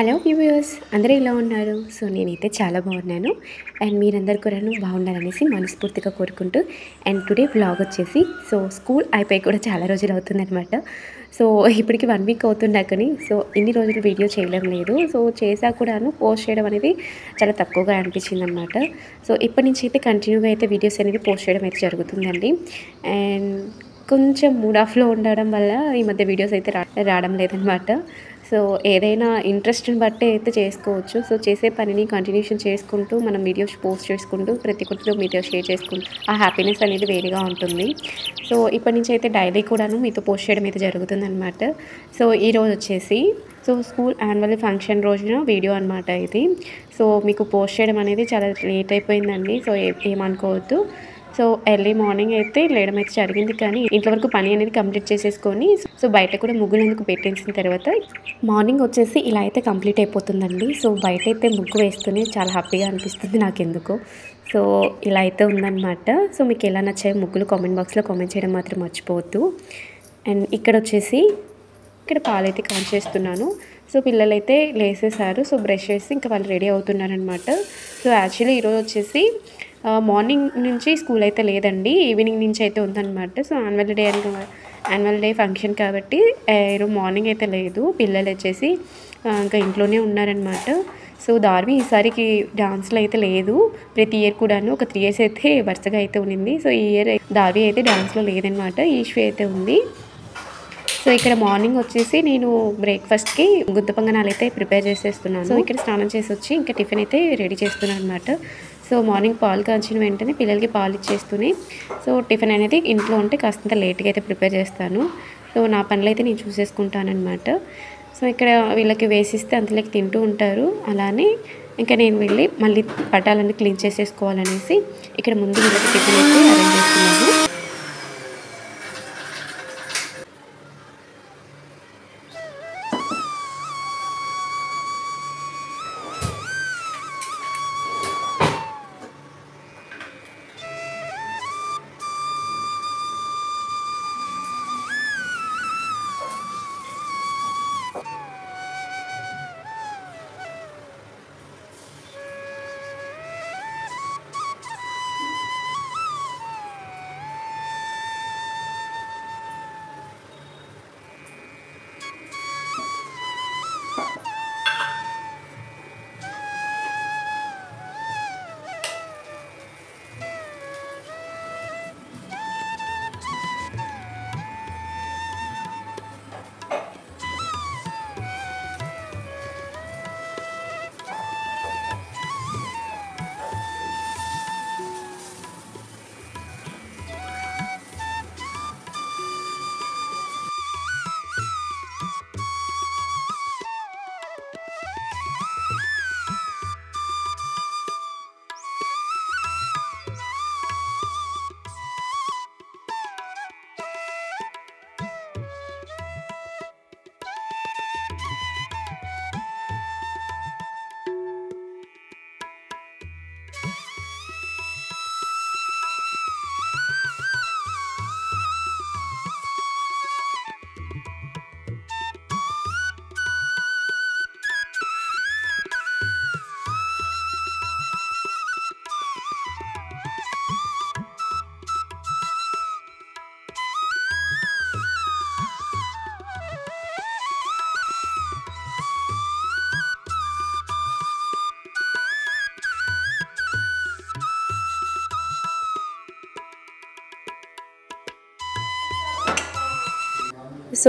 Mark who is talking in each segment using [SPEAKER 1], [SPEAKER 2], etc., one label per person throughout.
[SPEAKER 1] Hello viewers, అందరూ ఎలా ఉన్నారు? సో నేనైతే చాలా బాగున్నాను. అండ్ మీరందరూ కూడాను బాగుండాలనేసి మనస్ఫూర్తిగా కోరుకుంటూ, అండ్ టుడే వ్లాగ్ వచ్చేసి స్కూల్ అయిపోయి కూడా చాలా రోజులు అవుతుందనమాట. సో ఇప్పటికి 1 వీక్ అవుతున్నా కానీ ఇన్ని రోజులు వీడియో చేయడం లేదు. చేసా కూడాను పోస్ట్ చేయడం అనేది చాలా తక్కువగా అనిపించిందనమాట. ఇప్పటి నుంచి అయితే కంటిన్యూగా అయితే వీడియోస్ అనేది పోస్ట్ చేయడం అయితే జరుగుతుందండి. అండ్ కొంచెం మూడ్ ఆఫ్‌లో ఉండడం వల్ల ఈ మధ్య వీడియోస్ అయితే రావడం లేదనమాట. ఏదైనా ఇంట్రెస్ట్‌ని బట్టి అయితే చేసుకోవచ్చు. చేసే పనిని కంటిన్యూషన్ చేసుకుంటూ మనం వీడియోస్ పోస్ట్ చేసుకుంటూ ప్రతి ఒక్కటితో మీతో షేర్ చేసుకుంటూ ఆ హ్యాపీనెస్ అనేది వేరేగా ఉంటుంది. ఇప్పటి నుంచి అయితే డైలీ కూడాను మీతో పోస్ట్ చేయడం అయితే జరుగుతుందనమాట. ఈరోజు వచ్చేసి స్కూల్ యాన్యువల్ ఫంక్షన్ రోజున వీడియో అనమాట ఇది. మీకు పోస్ట్ చేయడం అనేది చాలా లేట్ అయిపోయిందండి. ఏమనుకోవద్దు. ఎర్లీ మార్నింగ్ అయితే లేయడం అయితే జరిగింది. కానీ ఇంట్లో వరకు పని అనేది కంప్లీట్ చేసేసుకొని బయట కూడా ముగ్గులందుకు పెట్టేసిన తర్వాత మార్నింగ్ వచ్చేసి ఇలా అయితే కంప్లీట్ అయిపోతుందండి. బయట అయితే ముగ్గు వేస్తూనే చాలా హ్యాపీగా అనిపిస్తుంది నాకెందుకో. ఇలా అయితే ఉందన్నమాట. మీకు ఎలా నచ్చాయో ముగ్గులు కామెంట్ బాక్స్లో కామెంట్ చేయడం మాత్రం మర్చిపోవద్దు. అండ్ ఇక్కడ వచ్చేసి ఇక్కడ పాలైతే కాంచేస్తున్నాను. పిల్లలైతే లేసేసారు. బ్రష్ చేసి ఇంకా వాళ్ళు రెడీ అవుతున్నారనమాట. యాక్చువల్లీ ఈరోజు వచ్చేసి మార్నింగ్ నుంచి స్కూల్ అయితే లేదండి, ఈవినింగ్ నుంచి అయితే ఉందన్నమాట. యాన్యువల్ డే ఫంక్షన్ కాబట్టి ఈరోజు మార్నింగ్ అయితే లేదు. పిల్లలు వచ్చేసి ఇంకా ఇంట్లోనే ఉన్నారనమాట. దార్వి ఈసారికి డాన్స్లో అయితే లేదు. ప్రతి ఇయర్ కూడాను ఒక 3 ఇయర్స్ అయితే వరుసగా అయితే ఉన్నింది. ఈ ఇయర్ దార్వి అయితే డాన్స్లో లేదనమాట, ఈశ్వరి అయితే ఉంది. ఇక్కడ మార్నింగ్ వచ్చేసి నేను బ్రేక్ఫాస్ట్కి గుత్త పొంగనాలు అయితే ప్రిపేర్ చేసేస్తున్నాను. ఇక్కడ స్నానం చేసి వచ్చి ఇంకా టిఫిన్ అయితే రెడీ చేస్తున్నాను అనమాట. మార్నింగ్ పాలు కాంచిన వెంటనే పిల్లలకి పాలు ఇచ్చేస్తూనే టిఫిన్ అనేది ఇంట్లో ఉంటే కాస్తంత లేట్గా అయితే ప్రిపేర్ చేస్తాను. నా పనులు అయితే నేను చూసేసుకుంటానమాట. ఇక్కడ వీళ్ళకి వేసిస్తే అంతలోకి తింటూ ఉంటారు. అలానే ఇంకా నేను వెళ్ళి మళ్ళీ పటాలన్నీ క్లీన్ చేసేసుకోవాలనేసి ఇక్కడ ముందు వీళ్ళకి టిఫిన్ అయితే అరేంజ్ చేస్తున్నాను.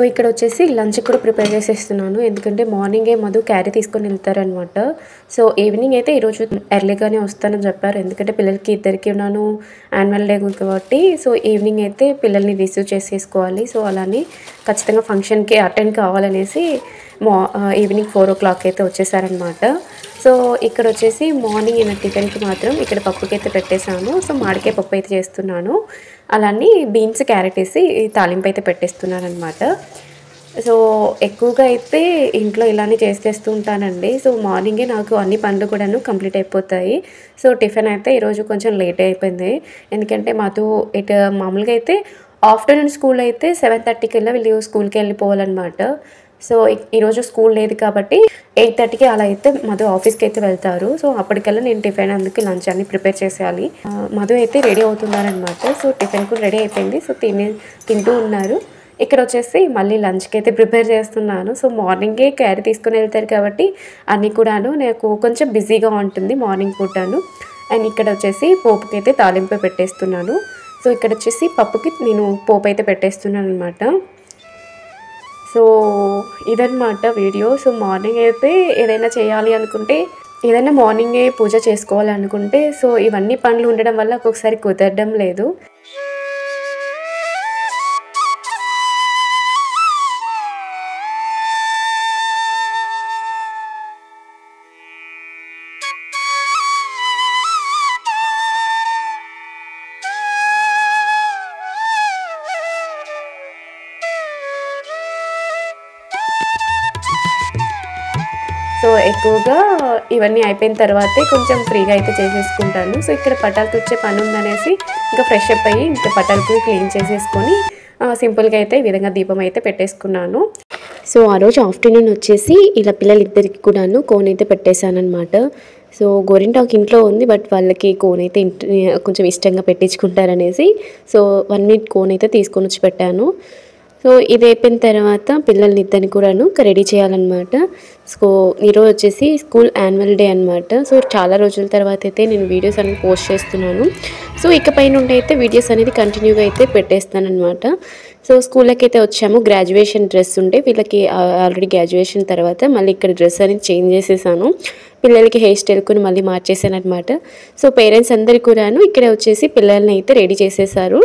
[SPEAKER 1] ఇక్కడ వచ్చేసి లంచ్ కూడా ప్రిపేర్ చేసేస్తున్నాను. ఎందుకంటే మార్నింగే మధు క్యారీ తీసుకొని వెళ్తారనమాట. ఈవినింగ్ అయితే ఈరోజు ఎర్లీగానే వస్తానని చెప్పారు. ఎందుకంటే పిల్లలకి ఇద్దరికి ఉన్నాను యాన్యువల్ డే కాబట్టి ఈవినింగ్ అయితే పిల్లల్ని రిసీవ్ చేసేసుకోవాలి. అలానే ఖచ్చితంగా ఫంక్షన్కి అటెండ్ కావాలనేసి ఈవినింగ్ 4 o'clock అయితే వచ్చేసారనమాట. ఇక్కడ వచ్చేసి మార్నింగ్ అయిన టిఫిన్కి మాత్రం ఇక్కడ పప్పుకి అయితే పెట్టేశాను. మామిడికాయ పప్పు అయితే చేస్తున్నాను. అలానే బీన్స్ క్యారెట్ వేసి తాలింపు అయితే పెట్టేస్తున్నాను అనమాట. ఎక్కువగా అయితే ఇంట్లో ఇలానే చేసేస్తూ ఉంటానండి. మార్నింగే నాకు అన్ని పనులు కూడాను కంప్లీట్ అయిపోతాయి. టిఫిన్ అయితే ఈరోజు కొంచెం లేట్ అయిపోయింది. ఎందుకంటే మాతో మామూలుగా అయితే ఆఫ్టర్నూన్ స్కూల్ అయితే 7:30 కల్లా వీళ్ళు స్కూల్కి వెళ్ళిపోవాలన్నమాట. సో ఈరోజు స్కూల్ లేదు కాబట్టి 8:30కి అలా అయితే మధు ఆఫీస్కి అయితే వెళ్తారు. సో అప్పటికల్లా నేను టిఫిన్ అందుకు లంచ్ అన్ని ప్రిపేర్ చేసేయాలి. మధు అయితే రెడీ అవుతున్నారనమాట. సో టిఫిన్ కూడా రెడీ అయిపోయింది. సో తింటూ ఉన్నారు. ఇక్కడ వచ్చేసి మళ్ళీ లంచ్కి అయితే ప్రిపేర్ చేస్తున్నాను. సో మార్నింగే క్యారీ తీసుకుని వెళ్తారు కాబట్టి అన్నీ కూడాను నాకు కొంచెం బిజీగా ఉంటుంది మార్నింగ్ పూటను. అండ్ ఇక్కడ వచ్చేసి పోపుకి అయితే తాలింపు పెట్టేస్తున్నాను. సో ఇక్కడ వచ్చేసి పప్పుకి నేను పోపు అయితే పెట్టేస్తున్నాను అనమాట. సో ఇదన్నమాట వీడియో. సో మార్నింగ్ అయితే ఏదైనా చేయాలి అనుకుంటే, ఏదైనా మార్నింగే పూజ చేసుకోవాలనుకుంటే సో ఇవన్నీ పనులు ఉండడం వల్ల ఒక్కొక్కసారి కుదరడం లేదు. సో ఎక్కువగా ఇవన్నీ అయిపోయిన తర్వాతే కొంచెం ఫ్రీగా అయితే చేసేసుకుంటాను. సో ఇక్కడ పటాలు తుడిచే పని ఉందనేసి ఇంకా ఫ్రెష్ అప్ అయ్యి ఇంకా పటాలకు క్లీన్ చేసేసుకొని సింపుల్గా అయితే ఈ విధంగా దీపం అయితే పెట్టేసుకున్నాను. సో ఆ రోజు ఆఫ్టర్నూన్ వచ్చేసి ఇలా పిల్లలిద్దరికి కూడాను కోన్ అయితే పెట్టేశాను అనమాట. సో గోరింటాకు ఇంట్లో ఉంది, బట్ వాళ్ళకి కోన్ అయితే కొంచెం ఇష్టంగా పెట్టించుకుంటారనేసి సో 1 minute కోన్ అయితే తీసుకొని వచ్చి పెట్టాను. సో ఇది అయిపోయిన తర్వాత పిల్లల్ని ఇద్దరిని కూడాను రెడీ చేయాలన్నమాట. సో ఈరోజు వచ్చేసి స్కూల్ యాన్యువల్ డే అనమాట. సో చాలా రోజుల తర్వాత అయితే నేను వీడియోస్ అనేది పోస్ట్ చేస్తున్నాను. సో ఇకపై నుండి అయితే వీడియోస్ అనేది కంటిన్యూగా అయితే పెట్టేస్తాను అనమాట. సో స్కూల్కి అయితే వచ్చాము. గ్రాడ్యుయేషన్ డ్రెస్ ఉంటే వీళ్ళకి ఆల్రెడీ గ్రాడ్యుయేషన్ తర్వాత మళ్ళీ ఇక్కడ డ్రెస్ అనేది చేంజ్ చేసేసాను. పిల్లలకి హెయిర్ స్టైల్ కూడా మళ్ళీ మార్చేసాను అనమాట. సో పేరెంట్స్ అందరికీ కూడాను ఇక్కడ వచ్చేసి పిల్లల్ని అయితే రెడీ చేసేసారు.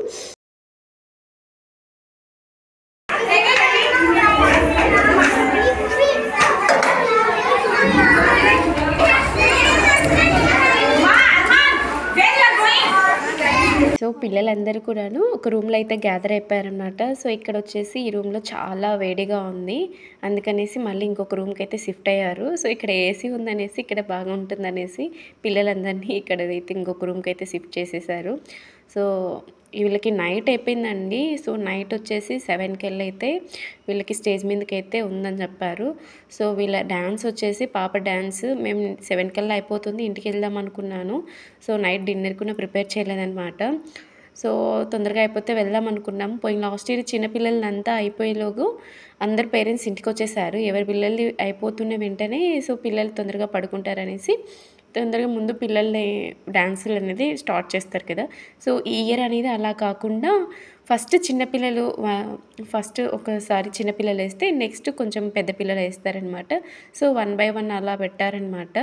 [SPEAKER 1] సో పిల్లలందరూ కూడాను ఒక రూమ్లో అయితే గ్యాదర్ అయిపోయారనమాట. సో ఇక్కడ వచ్చేసి ఈ రూమ్లో చాలా వేడిగా ఉంది, అందుకనేసి మళ్ళీ ఇంకొక రూమ్కి అయితే షిఫ్ట్ అయ్యారు. సో ఇక్కడ ఏసీ ఉందనేసి ఇక్కడ బాగా ఉంటుందనేసి పిల్లలందరినీ ఇక్కడ అయితే ఇంకొక రూమ్కి అయితే షిఫ్ట్ చేసేసారు. సో వీళ్ళకి నైట్ అయిపోయిందండి. సో నైట్ వచ్చేసి 7కి అయితే వీళ్ళకి స్టేజ్ మీదకి అయితే ఉందని చెప్పారు. సో వీళ్ళ డ్యాన్స్ వచ్చేసి పాప డ్యాన్స్ మేము 7కి అయిపోతుంది, ఇంటికి వెళ్దాం అనుకున్నాను. సో నైట్ డిన్నర్ కూడా ప్రిపేర్ చేయలేదన్నమాట. సో తొందరగా అయిపోతే వెళ్దాం అనుకున్నాము. పోయిన లాస్ట్ ఇయర్ చిన్నపిల్లలంతా అయిపోయేలోగు అందరు పేరెంట్స్ ఇంటికి వచ్చేసారు. ఎవరి పిల్లలు అయిపోతున్న వెంటనే సో పిల్లలు తొందరగా పడుకుంటారనేసి తొందరగా ముందు పిల్లల్ని డాన్సులు అనేది స్టార్ట్ చేస్తారు కదా. సో ఈ ఇయర్ అనేది అలా కాకుండా ఫస్ట్ ఒకసారి చిన్నపిల్లలు వేస్తే నెక్స్ట్ కొంచెం పెద్ద పిల్లలు వేస్తారనమాట. సో 1 by 1 అలా పెట్టారనమాట.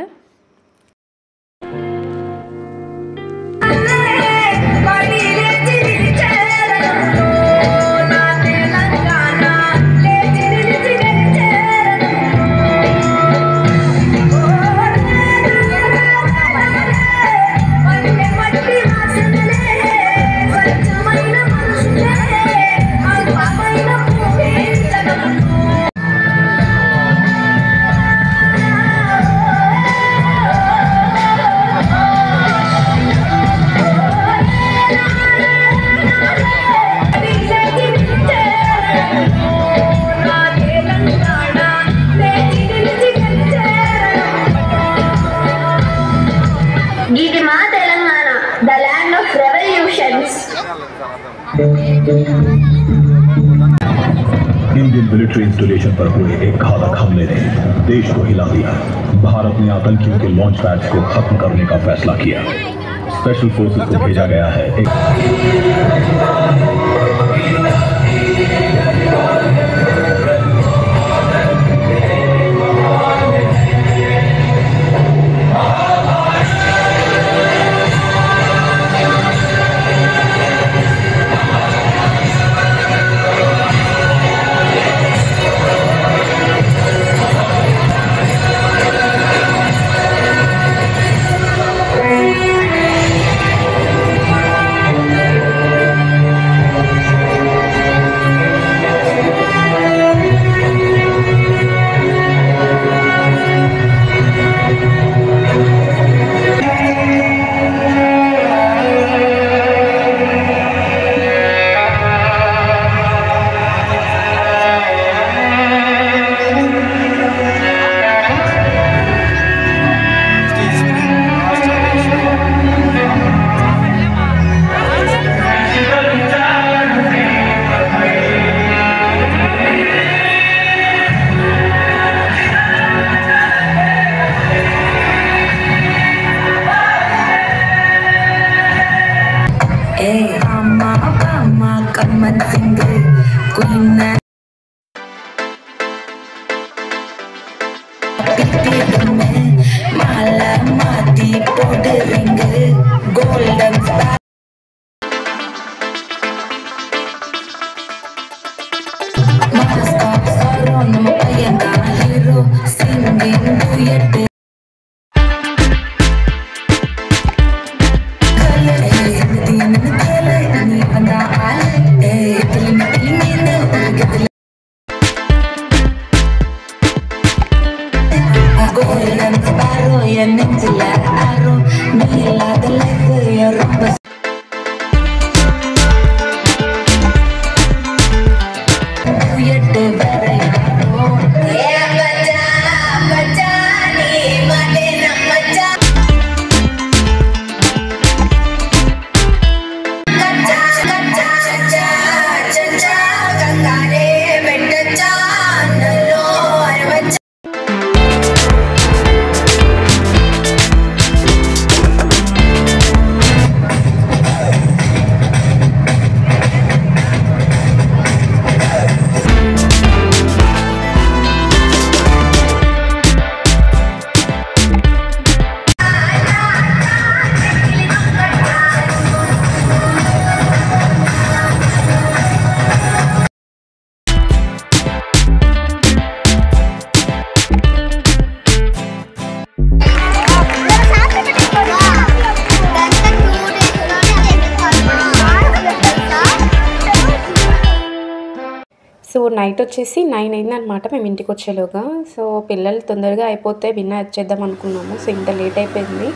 [SPEAKER 2] इंडियन मिलिट्री इंस्टॉलेशन पर हुए एक घातक हमले ने देश को हिला दिया। भारत ने आतंकियों के लॉन्च पैड्स को खत्म करने का फैसला किया। स्पेशल फोर्सेस को भेजा गया है
[SPEAKER 3] मन सिंह क्वीन माला माती पोड रिंग गोल्डन मास्क सरोन मयंगा hero singing duet golden sparrow ya nengla aro nila delete ya rumba yette bare aro ya bacha ni made na bacha cha gangare vettacha nallo arvacha
[SPEAKER 1] so night వచ్చేసి 9 అయిందనమాట మేము ఇంటికి వచ్చేలోగా. So పిల్లలు తొందరగా అయిపోతే winner చేద్దాం అనుకున్నాము. సో ఇంత లేట్ అయిపోయింది.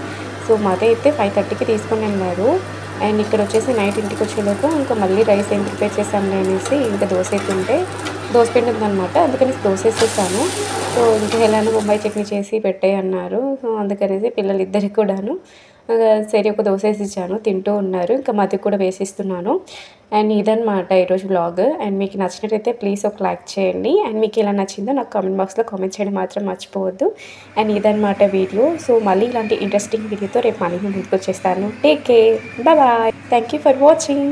[SPEAKER 1] సో మాదే అయితే 5:30కి తీసుకొని వెళ్ళారు. అండ్ ఇక్కడ వచ్చేసి నైట్ ఇంటికి వచ్చేలోగా ఇంకా మళ్ళీ రైస్ ఏం ప్రిపేర్ చేసాంలే అనేసి ఇంకా దోశ అయితే ఉంటే దోశ పిండి ఉందనమాట. అందుకని దోశ వేసేసాను. సో ఇంకా ఎలానో బొంబాయి చట్నీ చేసి పెట్టే అన్నారు. సో అందుకనేసి పిల్లలు ఇద్దరికి కూడాను సరే ఒక దోశ వేసి ఇచ్చాను, తింటూ ఉన్నారు. ఇంకా మధ్య కూడా వేసిస్తున్నాను. అండ్ ఇదన్నమాట ఈరోజు వ్లాగ్. అండ్ మీకు నచ్చినట్టయితే ప్లీజ్ ఒక లైక్ చేయండి. అండ్ మీకు ఎలా నచ్చిందో నాకు కామెంట్ బాక్స్లో కామెంట్ చేయడం మాత్రం మర్చిపోవద్దు. అండ్ ఇదన్నమాట వీడియో. సో మళ్ళీ ఇలాంటి ఇంట్రెస్టింగ్ వీడియోతో రేపు మళ్ళీ ముందుకు వచ్చేస్తాను. Take care, bye. Thank you for watching.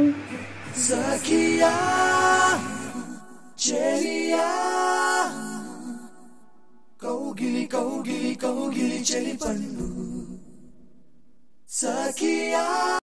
[SPEAKER 1] Sakia